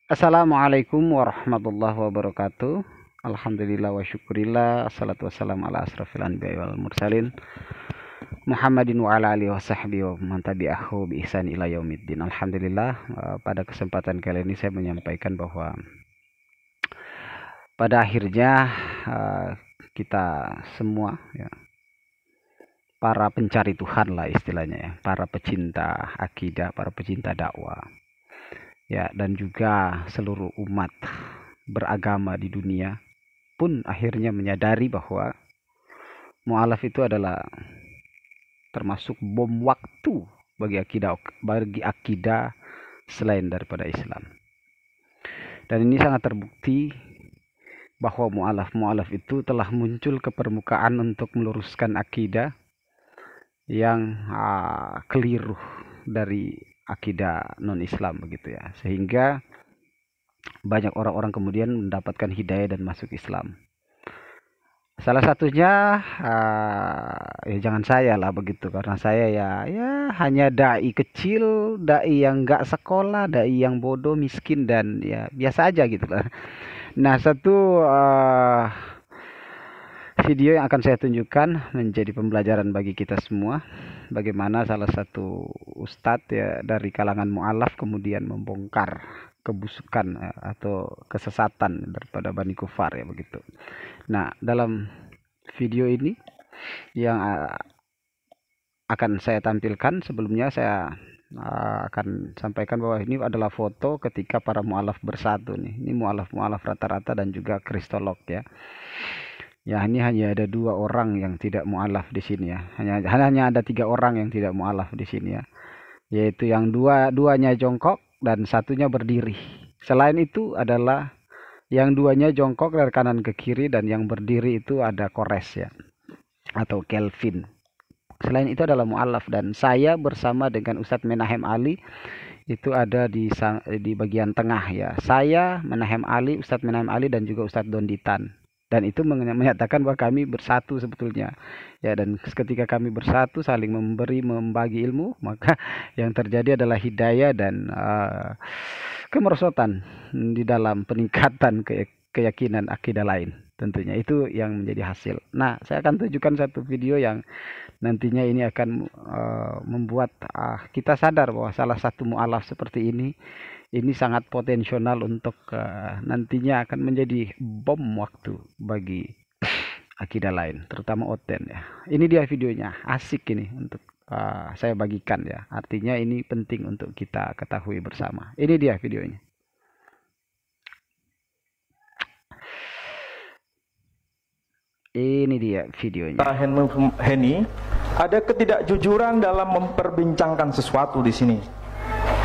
Assalamualaikum warahmatullahi wabarakatuh. Alhamdulillah wa syukurillah. Assalatu wassalamu ala asrafil anbiya wal mursalin Muhammadin wa ala alihi wa sahbihi wa man tabi'ahu bi ihsan ila yaumiddin. Alhamdulillah, pada kesempatan kali ini saya menyampaikan bahwa pada akhirnya kita semua ya, para pencari Tuhan lah istilahnya ya, para pecinta akidah, para pecinta dakwah ya, dan juga seluruh umat beragama di dunia pun akhirnya menyadari bahwa mu'alaf itu adalah termasuk bom waktu bagi akidah selain daripada Islam. Dan ini sangat terbukti bahwa mu'alaf itu telah muncul ke permukaan untuk meluruskan akidah yang keliru dari akidah non-Islam begitu ya, sehingga banyak orang-orang kemudian mendapatkan hidayah dan masuk Islam. Salah satunya ya jangan saya lah begitu, karena saya ya hanya dai kecil, dai yang nggak sekolah, dai yang bodoh, miskin, dan ya biasa aja gitu lah. Nah, satu video yang akan saya tunjukkan menjadi pembelajaran bagi kita semua, bagaimana salah satu ustadz ya dari kalangan mu'alaf kemudian membongkar kebusukan atau kesesatan daripada Bani Kufar ya begitu. Nah, dalam video ini yang akan saya tampilkan, sebelumnya saya akan sampaikan bahwa ini adalah foto ketika para mu'alaf bersatu nih. Ini mu'alaf rata-rata dan juga kristolog ya. Ya, ini hanya ada 2 orang yang tidak mu'alaf di sini ya. Hanya ada 3 orang yang tidak mu'alaf di sini ya. Yaitu yang duanya jongkok dan satunya berdiri. Selain itu adalah yang duanya jongkok dari kanan ke kiri, dan yang berdiri itu ada Kores ya, atau Kelvin. Selain itu adalah mu'alaf, dan saya bersama dengan Ustadz Menahem Ali itu ada di bagian tengah ya. Saya, Menahem Ali, Ustadz Menahem Ali, dan juga Ustadz Donditan. Dan itu menyatakan bahwa kami bersatu sebetulnya ya, dan ketika kami bersatu saling membagi ilmu, maka yang terjadi adalah hidayah dan kemerosotan di dalam peningkatan keyakinan akidah lain. Tentunya itu yang menjadi hasil. Nah, saya akan tunjukkan satu video yang nantinya ini akan membuat kita sadar bahwa salah satu mu'alaf seperti ini sangat potensial untuk nantinya akan menjadi bom waktu bagi akidah lain, terutama Oten ya. Ini dia videonya, asik ini untuk saya bagikan ya. Artinya ini penting untuk kita ketahui bersama. Ini dia videonya. Ini dia videonya. Henny, ada ketidakjujuran dalam memperbincangkan sesuatu di sini.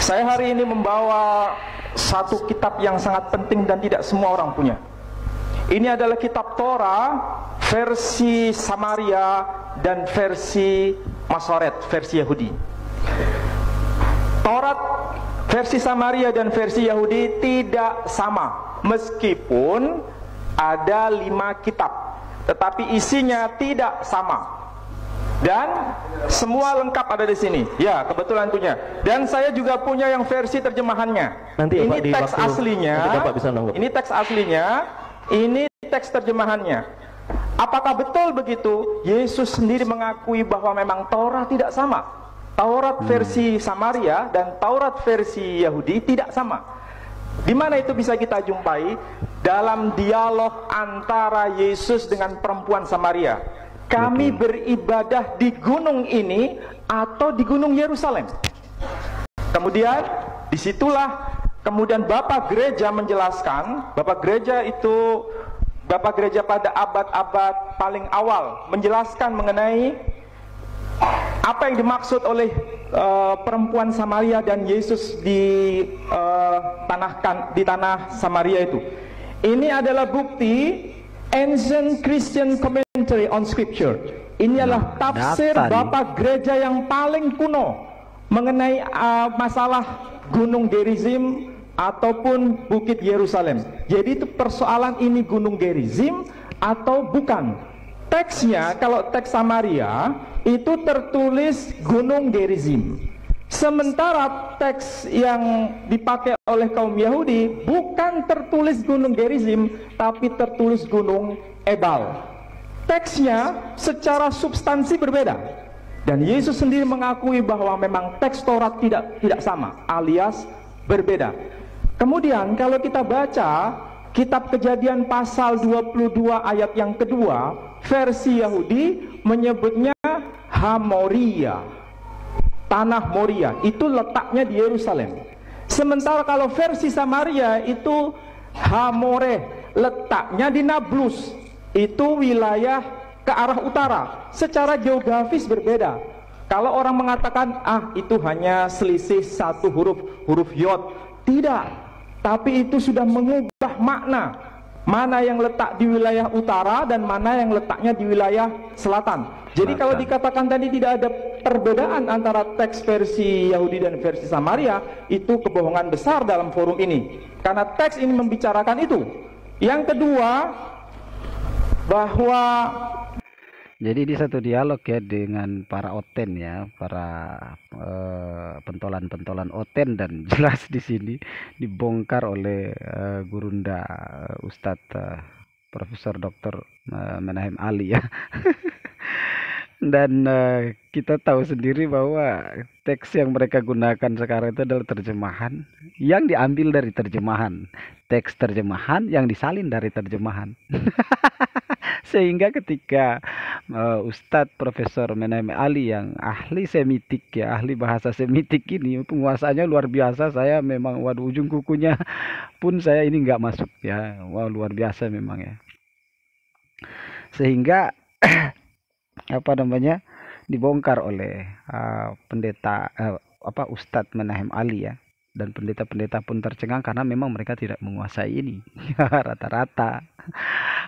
Saya hari ini membawa satu kitab yang sangat penting dan tidak semua orang punya. Ini adalah kitab Torah versi Samaria dan versi Masoret, versi Yahudi. Taurat versi Samaria dan versi Yahudi tidak sama, meskipun ada 5 kitab, tetapi isinya tidak sama. Dan semua lengkap ada di sini. Ya, kebetulan punya. Dan saya juga punya yang versi terjemahannya. Nanti ini teks aslinya. nanti Bapak bisa nangkep. Ini teks aslinya. Ini teks terjemahannya. Apakah betul begitu? Yesus sendiri mengakui bahwa memang Taurat tidak sama. Taurat versi Samaria dan Taurat versi Yahudi tidak sama. Di mana itu bisa kita jumpai? Dalam dialog antara Yesus dengan perempuan Samaria. Kami beribadah di gunung ini atau di gunung Yerusalem. Kemudian disitulah kemudian Bapak Gereja menjelaskan. Bapak Gereja pada abad-abad paling awal menjelaskan mengenai apa yang dimaksud oleh perempuan Samaria dan Yesus di tanah Samaria itu. Ini adalah bukti Ancient Christian Commentary on Scripture. Ini adalah tafsir Bapak Gereja yang paling kuno mengenai masalah Gunung Gerizim ataupun Bukit Yerusalem. Jadi itu persoalan ini Gunung Gerizim atau bukan. Teksnya kalau teks Samaria itu tertulis Gunung Gerizim. Sementara teks yang dipakai oleh kaum Yahudi bukan tertulis Gunung Gerizim, tapi tertulis Gunung Ebal. Teksnya secara substansi berbeda. Dan Yesus sendiri mengakui bahwa memang teks Taurat tidak sama, alias berbeda. Kemudian kalau kita baca Kitab Kejadian pasal 22 ayat yang kedua, versi Yahudi menyebutnya Hamoria, tanah Moria, itu letaknya di Yerusalem. Sementara kalau versi Samaria itu Hamore, letaknya di Nablus, itu wilayah ke arah utara. Secara geografis berbeda. Kalau orang mengatakan itu hanya selisih satu huruf Yod, tidak, tapi itu sudah mengubah makna. Mana yang letak di wilayah utara dan mana yang letaknya di wilayah selatan. Jadi kalau dikatakan tadi tidak ada perbedaan antara teks versi Yahudi dan versi Samaria, itu kebohongan besar dalam forum ini. Karena teks ini membicarakan itu. Yang kedua, bahwa jadi di satu dialog ya dengan para oten ya, para pentolan-pentolan oten, dan jelas di sini dibongkar oleh gurunda Ustadz Profesor Dr. Menahem Ali ya. Dan kita tahu sendiri bahwa teks yang mereka gunakan sekarang itu adalah terjemahan yang diambil dari terjemahan, teks terjemahan yang disalin dari terjemahan. Sehingga ketika Ustadz Profesor Menahem Ali yang ahli semitik ya, ahli bahasa semitik ini, penguasanya luar biasa. Saya memang waduh, ujung kukunya pun saya ini nggak masuk ya. Wah, luar biasa memang ya. Sehingga dibongkar oleh pendeta Ustadz Menahem Ali ya, dan pendeta-pendeta pun tercengang karena memang mereka tidak menguasai ini rata-rata.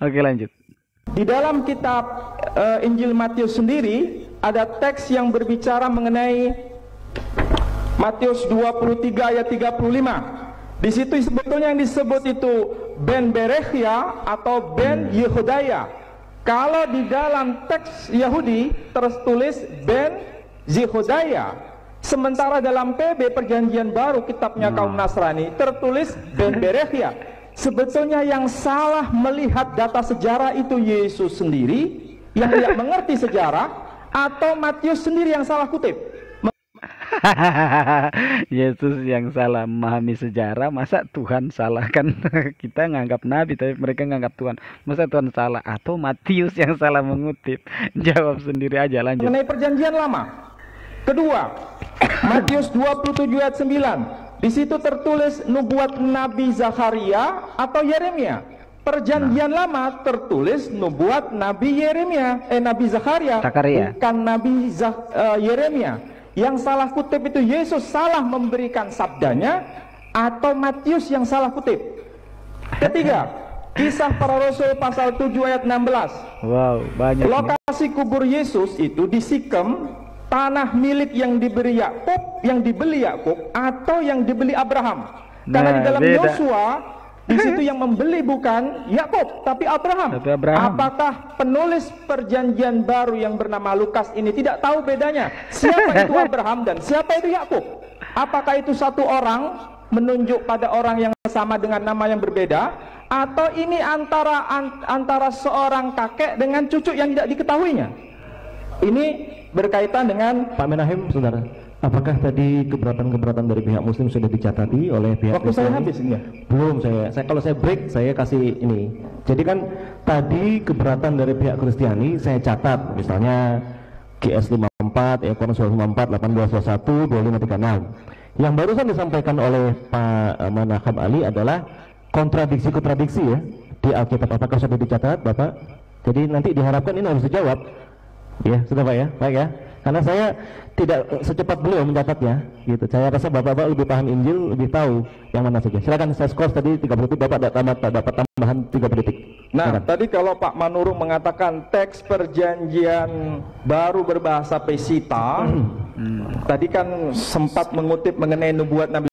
Oke, lanjut. Di dalam kitab Injil Matius sendiri ada teks yang berbicara mengenai Matius 23 ayat 35. Di situ sebetulnya yang disebut itu Ben Berechia atau Ben Yehodaya. Kalau di dalam teks Yahudi tertulis Ben Yehodaya, sementara dalam PB Perjanjian Baru kitabnya kaum Nasrani tertulis Ben Berechia. Sebetulnya yang salah melihat data sejarah itu Yesus sendiri yang tidak mengerti sejarah, atau Matius sendiri yang salah kutip. Yesus yang salah memahami sejarah, masa Tuhan salah? Kan kita nganggap nabi tapi mereka nganggap Tuhan. Masa Tuhan salah? Atau Matius yang salah mengutip? Jawab sendiri aja, lanjut. Mengenai perjanjian lama. Kedua, Matius 27 ayat 9. Di situ tertulis nubuat Nabi Zakaria atau Yeremia. Perjanjian lama tertulis nubuat Nabi Nabi Zakaria, bukan Nabi Yeremia. Yang salah kutip itu Yesus salah memberikan sabdanya atau Matius yang salah kutip. Ketiga, Kisah Para Rasul pasal 7 ayat 16. Wow, banyak. Lokasi kubur Yesus itu di Sikem, tanah milik yang diberi Yakub, yang dibeli Yakub atau yang dibeli Abraham. Karena di dalam Yosua di situ yang membeli bukan Yakub tapi Abraham. Apakah penulis perjanjian baru yang bernama Lukas ini tidak tahu bedanya siapa itu Abraham dan siapa itu Yakub? Apakah itu satu orang menunjuk pada orang yang sama dengan nama yang berbeda, atau ini antara seorang kakek dengan cucu yang tidak diketahuinya? Ini berkaitan dengan Pak Menahem, saudara. Apakah tadi keberatan-keberatan dari pihak Muslim sudah dicatati oleh pihak Waktu Kristen? saya habis ini ya? Belum, saya kalau saya break saya kasih ini. Jadi kan tadi keberatan dari pihak Kristiani saya catat, misalnya GS 54, Korintus 54, 18, 21, 25, 36. Yang barusan disampaikan oleh Pak Menahem Ali adalah kontradiksi-kontradiksi ya di Alkitab. Apakah sudah dicatat, Bapak? Jadi nanti diharapkan ini harus dijawab. Ya, sudah Pak ya, baik ya. Karena saya tidak secepat beliau mencatatnya, gitu. Saya rasa Bapak-bapak lebih paham Injil, lebih tahu yang mana saja. Silakan, saya skor tadi 30 detik, Bapak dapat tambahan 30 detik. Nah, silakan. tadi kalau Pak Manurung mengatakan teks perjanjian baru berbahasa Pesita, tadi kan sempat mengutip mengenai nubuat Nabi.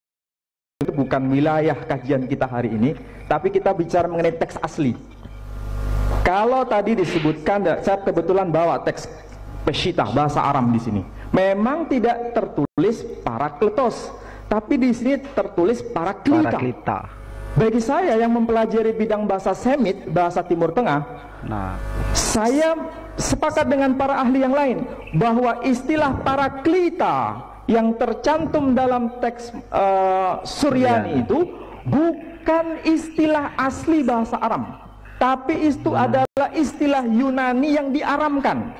Itu bukan wilayah kajian kita hari ini, tapi kita bicara mengenai teks asli. Kalau tadi disebutkan, saya kebetulan bawa teks Pesita, bahasa Aram di sini. Memang tidak tertulis Parakletos, tapi di sini tertulis Paraklita. Paraklita. Bagi saya yang mempelajari bidang bahasa Semit, bahasa Timur Tengah, saya sepakat dengan para ahli yang lain bahwa istilah Paraklita yang tercantum dalam teks Suryani itu bukan istilah asli bahasa Aram, tapi itu adalah istilah Yunani yang diaramkan.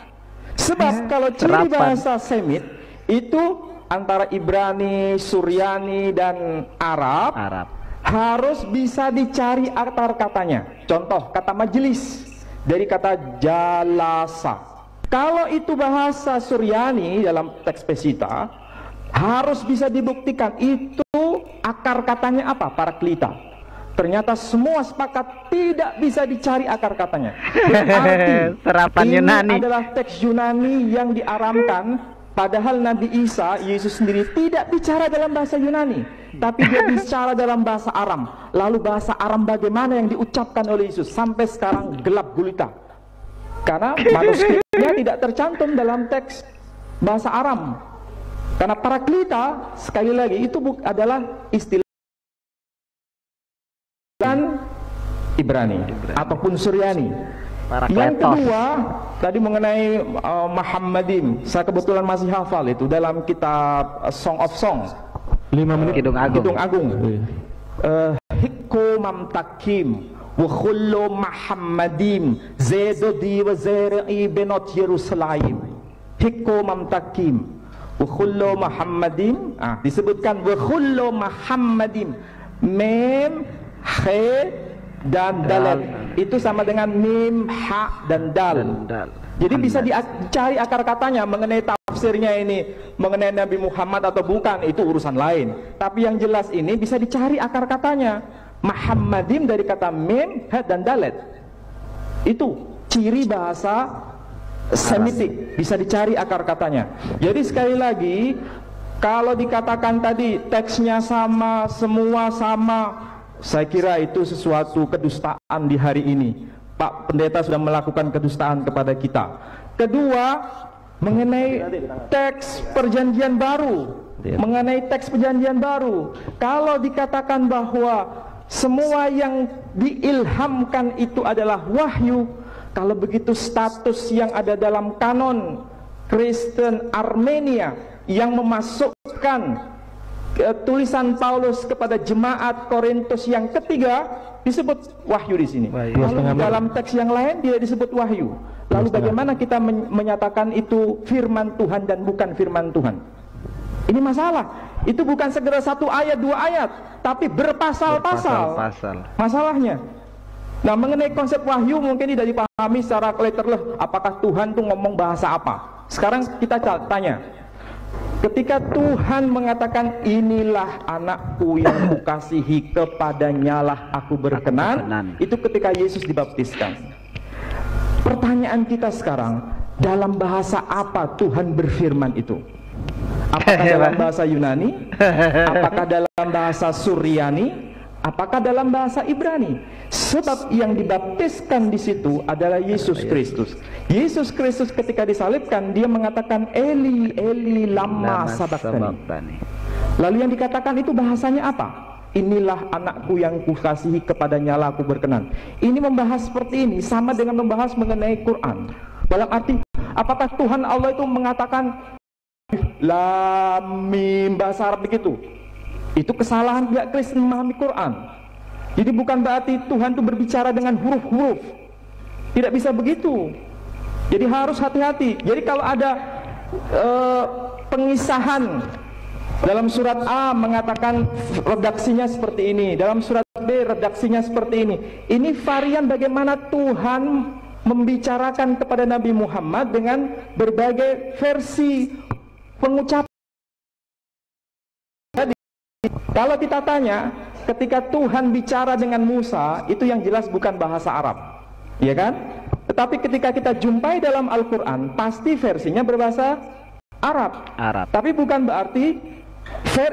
Sebab kalau ciri bahasa Semit itu antara Ibrani, Suryani, dan Arab harus bisa dicari akar katanya. Contoh, kata majelis dari kata jalasa. Kalau itu bahasa Suryani dalam teks Pesita, harus bisa dibuktikan itu akar katanya apa? Paraklita. Ternyata semua sepakat tidak bisa dicari akar katanya. Berarti serapan ini Yunani adalah teks Yunani yang diaramkan. Padahal Nabi Isa, Yesus sendiri tidak bicara dalam bahasa Yunani, tapi dia bicara dalam bahasa Aram. Lalu bahasa Aram bagaimana yang diucapkan oleh Yesus? Sampai sekarang gelap gulita, karena manuskripnya tidak tercantum dalam teks bahasa Aram. Karena Paraklita, sekali lagi, itu adalah istilah dan Ibrani ataupun Suryani. Yang kedua, tadi mengenai Muhammadim, saya kebetulan masih hafal itu dalam kitab Song of Songs, 5 menit Kidung Agung. Hikku mamtakim wa khullu Muhammadim zedodi wa zari'i benot Yerusalem. Hikku mamtakim wa khullu Muhammadim, disebutkan wa khullu Muhammadim, mem, he, dan dalet itu sama dengan mim, ha, dan dal. Jadi bisa dicari akar katanya. Mengenai tafsirnya ini mengenai Nabi Muhammad atau bukan, itu urusan lain. Tapi yang jelas ini bisa dicari akar katanya. Muhammadim dari kata mim, ha, dan dalet. Itu ciri bahasa Semitik, bisa dicari akar katanya. Jadi sekali lagi, kalau dikatakan tadi teksnya sama, semua sama, saya kira itu sesuatu kedustaan di hari ini. Pak Pendeta sudah melakukan kedustaan kepada kita. Kedua, mengenai teks perjanjian baru. Mengenai teks perjanjian baru, kalau dikatakan bahwa semua yang diilhamkan itu adalah wahyu, kalau begitu status yang ada dalam kanon Kristen Armenia yang memasukkan tulisan Paulus kepada jemaat Korintus yang ketiga disebut wahyu di sini. Lalu dalam teks yang lain tidak disebut wahyu. Lalu bagaimana kita menyatakan itu firman Tuhan dan bukan firman Tuhan? Ini masalah. Itu bukan segera satu ayat, dua ayat, tapi berpasal-pasal masalahnya. Nah, mengenai konsep wahyu mungkin tidak dipahami secara letterless. Apakah Tuhan tuh ngomong bahasa apa? Sekarang kita tanya, ketika Tuhan mengatakan inilah anakku yang kukasihi, kepadanyalah aku berkenan, itu ketika Yesus dibaptiskan. Pertanyaan kita sekarang, dalam bahasa apa Tuhan berfirman itu? Apakah dalam bahasa Yunani? Apakah dalam bahasa Suryani? Apakah dalam bahasa Ibrani? Sebab yang dibaptiskan di situ adalah Yesus Kristus. Yesus Kristus ketika disalibkan, dia mengatakan Eli, Eli, lama sabachthani. Lalu yang dikatakan itu bahasanya apa? Inilah anakku yang kukasihi, kepadanyalah aku berkenan. Ini membahas seperti ini, sama dengan membahas mengenai Quran. Dalam arti, apakah Tuhan Allah itu mengatakan Lam Mim, bahasa Arab begitu? Itu kesalahan pihak Kristen memahami Quran. Jadi bukan berarti Tuhan itu berbicara dengan huruf-huruf. Tidak bisa begitu. Jadi harus hati-hati. Jadi kalau ada pengisahan dalam surat A mengatakan redaksinya seperti ini, dalam surat B redaksinya seperti ini. Ini varian bagaimana Tuhan membicarakan kepada Nabi Muhammad dengan berbagai versi pengucapan. Kalau kita tanya, ketika Tuhan bicara dengan Musa, itu yang jelas bukan bahasa Arab, ya kan? Tetapi ketika kita jumpai dalam Al-Quran, pasti versinya berbahasa Arab. Tapi bukan berarti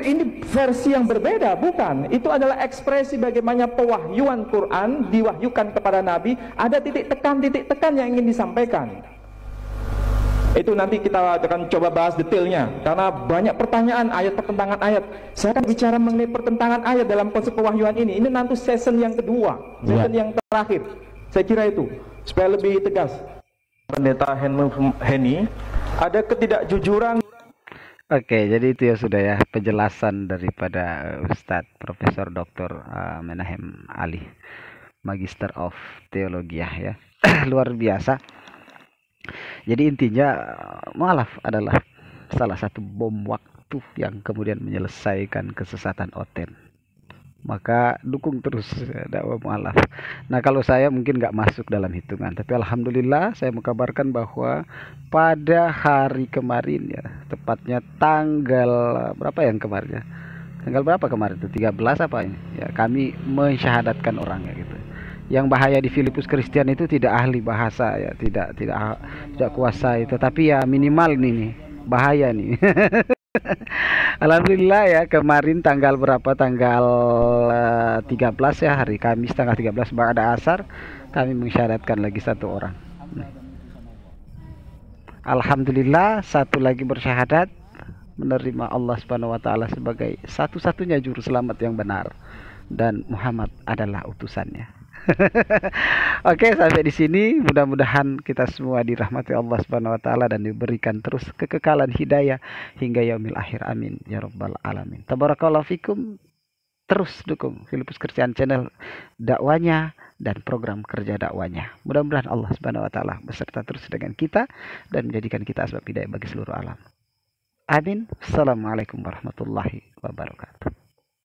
ini versi yang berbeda, bukan. Itu adalah ekspresi bagaimana pewahyuan Quran diwahyukan kepada Nabi. Ada titik tekan yang ingin disampaikan. Itu nanti kita akan coba bahas detailnya, karena banyak pertanyaan ayat, pertentangan ayat. Saya akan bicara mengenai pertentangan ayat dalam konsep pewahyuan ini. Ini nanti season yang kedua, season yang terakhir. Saya kira itu, supaya lebih tegas. Pendeta Henny, ada ketidakjujuran. Oke, jadi itu ya sudah ya penjelasan daripada Ustadz Profesor Dr. Menahem Ali, Magister of Theology ya. Luar biasa. Jadi intinya mu'alaf adalah salah satu bom waktu yang kemudian menyelesaikan kesesatan Oten. Maka dukung terus dakwah mu'alaf. Nah, kalau saya mungkin nggak masuk dalam hitungan, tapi alhamdulillah saya mengkabarkan bahwa pada hari kemarin ya, tepatnya tanggal berapa yang kemarin ya? Tanggal berapa kemarin itu? 13 apa ini? Ya, kami mensyahadatkan orangnya gitu. Yang bahaya di Filipus Kristian itu tidak ahli bahasa ya, tidak kuasa itu, tapi ya minimal nih bahaya nih. Alhamdulillah ya, kemarin tanggal berapa? Tanggal 13 ya, hari Kamis tanggal 13 ba'da asar kami mensyaratkan lagi satu orang. Alhamdulillah satu lagi bersyahadat menerima Allah Subhanahu wa taala sebagai satu-satunya juru selamat yang benar dan Muhammad adalah utusannya. Oke, sampai di sini mudah-mudahan kita semua dirahmati Allah Subhanahu wa taala dan diberikan terus kekekalan hidayah hingga yaumil akhir. Amin ya rabbal alamin. Tabarakallahu fikum. Terus dukung Filipus Kristian Channel dakwanya dan program kerja dakwanya. Mudah-mudahan Allah Subhanahu wa taala beserta terus dengan kita dan menjadikan kita asbab hidayah bagi seluruh alam. Amin. Assalamualaikum warahmatullahi wabarakatuh.